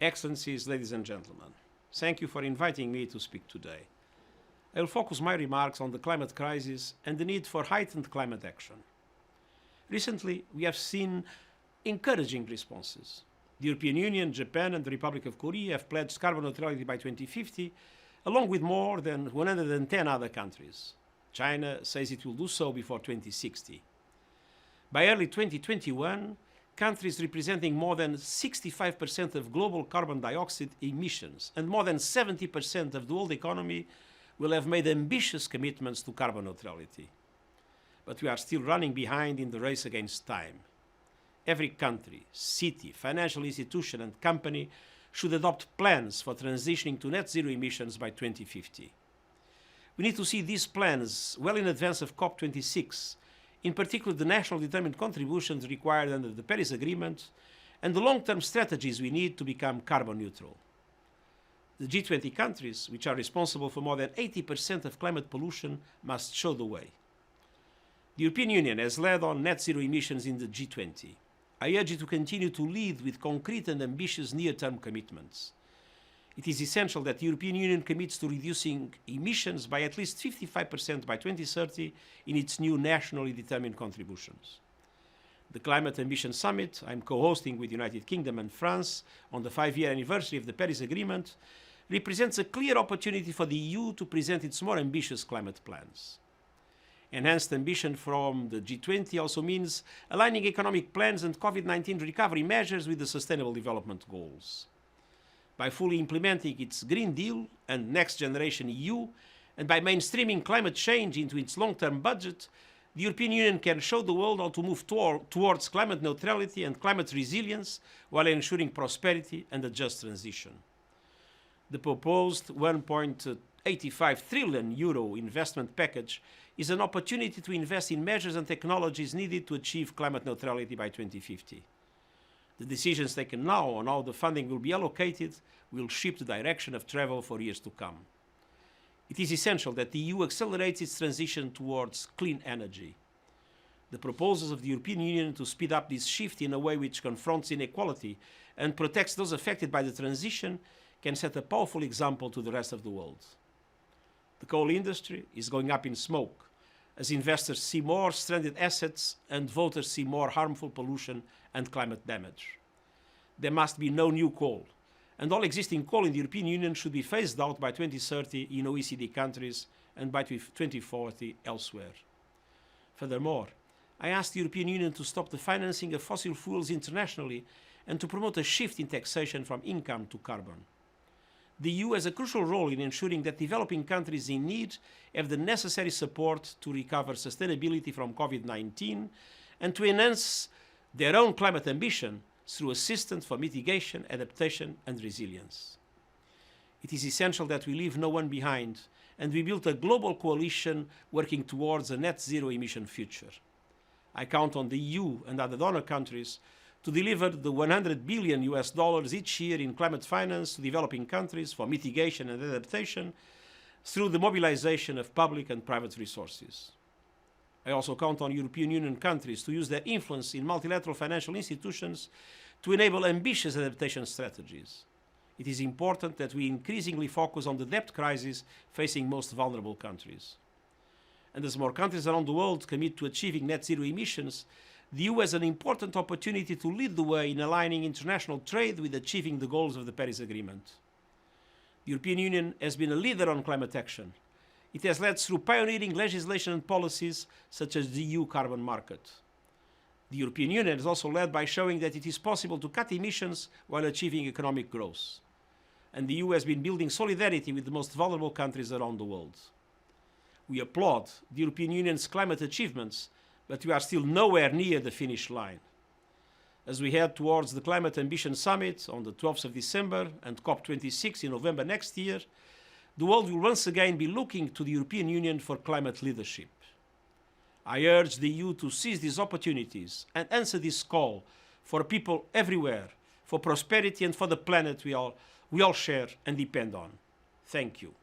Excellencies, ladies and gentlemen, thank you for inviting me to speak today. I will focus my remarks on the climate crisis and the need for heightened climate action. Recently, we have seen encouraging responses. The European Union, Japan, and the Republic of Korea have pledged carbon neutrality by 2050, along with more than 110 other countries. China says it will do so before 2060. By early 2021, countries representing more than 65% of global carbon dioxide emissions and more than 70% of the world economy will have made ambitious commitments to carbon neutrality. But we are still running behind in the race against time. Every country, city, financial institution, and company should adopt plans for transitioning to net zero emissions by 2050. We need to see these plans well in advance of COP26, in particular the national determined contributions required under the Paris Agreement and the long-term strategies we need to become carbon neutral. The G20 countries, which are responsible for more than 80% of climate pollution, must show the way. The European Union has led on net zero emissions in the G20. I urge you to continue to lead with concrete and ambitious near-term commitments. It is essential that the European Union commits to reducing emissions by at least 55% by 2030 in its new nationally determined contributions. The Climate Ambition Summit I'm co-hosting with the United Kingdom and France on the 5-year anniversary of the Paris Agreement represents a clear opportunity for the EU to present its more ambitious climate plans. Enhanced ambition from the G20 also means aligning economic plans and COVID-19 recovery measures with the Sustainable Development Goals. By fully implementing its Green Deal and Next Generation EU, and by mainstreaming climate change into its long-term budget, the European Union can show the world how to move towards climate neutrality and climate resilience while ensuring prosperity and a just transition. The proposed €1.85 trillion investment package is an opportunity to invest in measures and technologies needed to achieve climate neutrality by 2050. The decisions taken now on how the funding will be allocated will shape the direction of travel for years to come. It is essential that the EU accelerates its transition towards clean energy. The proposals of the European Union to speed up this shift in a way which confronts inequality and protects those affected by the transition can set a powerful example to the rest of the world. The coal industry is going up in smoke as investors see more stranded assets and voters see more harmful pollution and climate damage. There must be no new coal, and all existing coal in the European Union should be phased out by 2030 in OECD countries and by 2040 elsewhere. Furthermore, I ask the European Union to stop the financing of fossil fuels internationally and to promote a shift in taxation from income to carbon. The EU has a crucial role in ensuring that developing countries in need have the necessary support to recover sustainability from COVID-19 and to enhance their own climate ambition through assistance for mitigation, adaptation, and resilience. It is essential that we leave no one behind and we build a global coalition working towards a net zero emission future. I count on the EU and other donor countries to deliver the $100 billion each year in climate finance to developing countries for mitigation and adaptation through the mobilization of public and private resources. I also count on European Union countries to use their influence in multilateral financial institutions to enable ambitious adaptation strategies. It is important that we increasingly focus on the debt crisis facing most vulnerable countries. And as more countries around the world commit to achieving net zero emissions, the EU has an important opportunity to lead the way in aligning international trade with achieving the goals of the Paris Agreement. The European Union has been a leader on climate action. It has led through pioneering legislation and policies such as the EU carbon market. The European Union has also led by showing that it is possible to cut emissions while achieving economic growth. And the EU has been building solidarity with the most vulnerable countries around the world. We applaud the European Union's climate achievements, but we are still nowhere near the finish line. As we head towards the Climate Ambition Summit on the 12th of December and COP26 in November next year, the world will once again be looking to the European Union for climate leadership. I urge the EU to seize these opportunities and answer this call for people everywhere, for prosperity and for the planet we all share and depend on. Thank you.